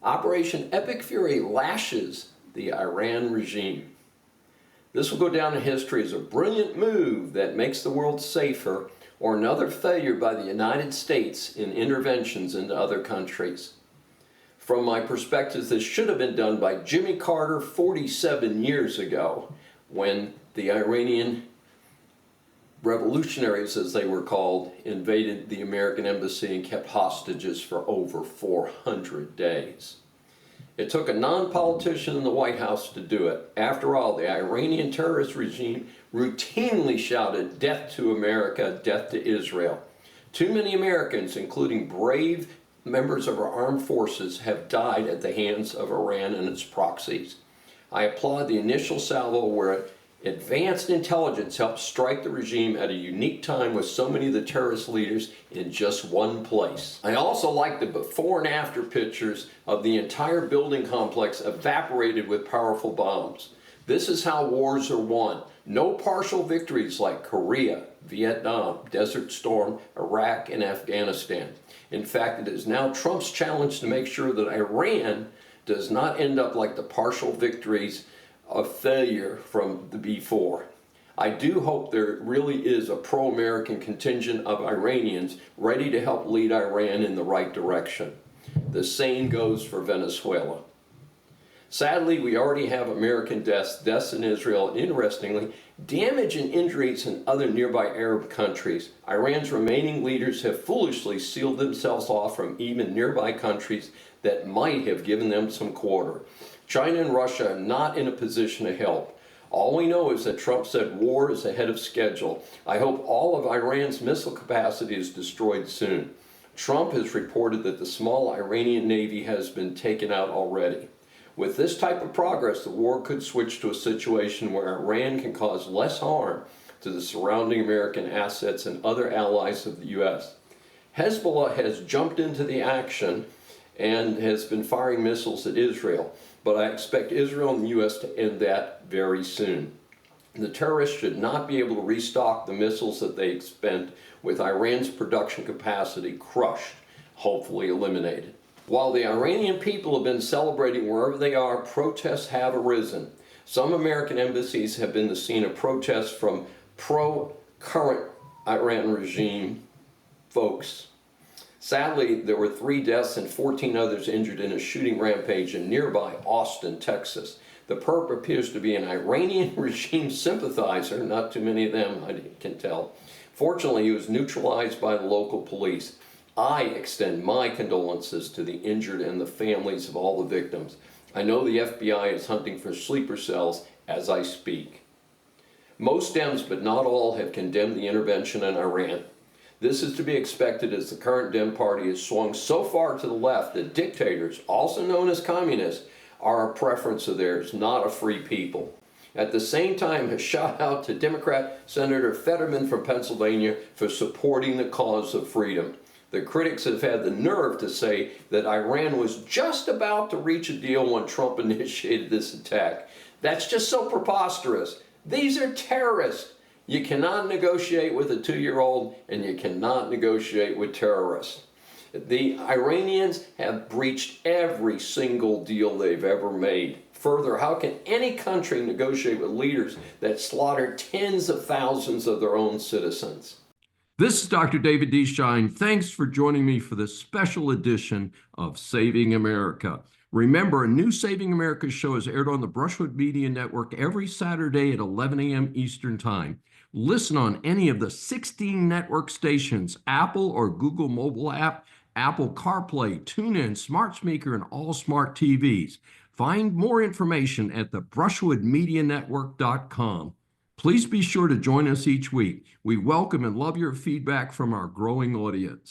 Operation Epic Fury lashes the Iran regime. This will go down in history as a brilliant move that makes the world safer, or another failure by the United States in interventions into other countries. From my perspective, this should have been done by Jimmy Carter 47 years ago, when the Iranian revolutionaries, as they were called, invaded the American embassy and kept hostages for over 400 days. It took a non-politician in the White House to do it. After all, the Iranian terrorist regime routinely shouted, "Death to America, death to Israel." Too many Americans, including brave members of our armed forces, have died at the hands of Iran and its proxies. I applaud the initial salvo where advanced intelligence helped strike the regime at a unique time with so many of the terrorist leaders in just one place. I also like the before and after pictures of the entire building complex evaporated with powerful bombs. This is how wars are won. No partial victories like Korea, Vietnam, Desert Storm, Iraq, and Afghanistan. In fact, it is now Trump's challenge to make sure that Iran does not end up like the partial victories of failure from the before. I do hope there really is a pro-American contingent of Iranians ready to help lead Iran in the right direction. The same goes for Venezuela. Sadly, we already have American deaths in Israel, and interestingly, damage and injuries in other nearby Arab countries. Iran's remaining leaders have foolishly sealed themselves off from even nearby countries that might have given them some quarter. China and Russia are not in a position to help. All we know is that Trump said war is ahead of schedule. I hope all of Iran's missile capacity is destroyed soon. Trump has reported that the small Iranian Navy has been taken out already. With this type of progress, the war could switch to a situation where Iran can cause less harm to the surrounding American assets and other allies of the U.S. Hezbollah has jumped into the action and has been firing missiles at Israel, but I expect Israel and the U.S. to end that very soon. The terrorists should not be able to restock the missiles that they expend, with Iran's production capacity crushed, hopefully eliminated. While the Iranian people have been celebrating wherever they are, protests have arisen. Some American embassies have been the scene of protests from pro-current Iran regime folks. Sadly, there were 3 deaths and 14 others injured in a shooting rampage in nearby Austin, Texas. The perp appears to be an Iranian regime sympathizer, not too many of them, I can tell. Fortunately, he was neutralized by the local police. I extend my condolences to the injured and the families of all the victims. I know the FBI is hunting for sleeper cells as I speak. Most Dems, but not all, have condemned the intervention in Iran. This is to be expected as the current Dem party has swung so far to the left that dictators, also known as communists, are a preference of theirs, not a free people. At the same time, a shout out to Democrat Senator Fetterman from Pennsylvania for supporting the cause of freedom. The critics have had the nerve to say that Iran was just about to reach a deal when Trump initiated this attack. That's just so preposterous. These are terrorists. You cannot negotiate with a 2-year-old, and you cannot negotiate with terrorists. The Iranians have breached every single deal they've ever made. Further, how can any country negotiate with leaders that slaughter tens of thousands of their own citizens? This is Dr. David D. Shine. Thanks for joining me for this special edition of Saving America. Remember, a new Saving America show is aired on the Brushwood Media Network every Saturday at 11 a.m. Eastern Time. Listen on any of the 16 network stations, Apple or Google mobile app, Apple CarPlay, TuneIn, Smart Speaker, and all smart TVs. Find more information at the brushwoodmedianetwork.com. Please be sure to join us each week. We welcome and love your feedback from our growing audience.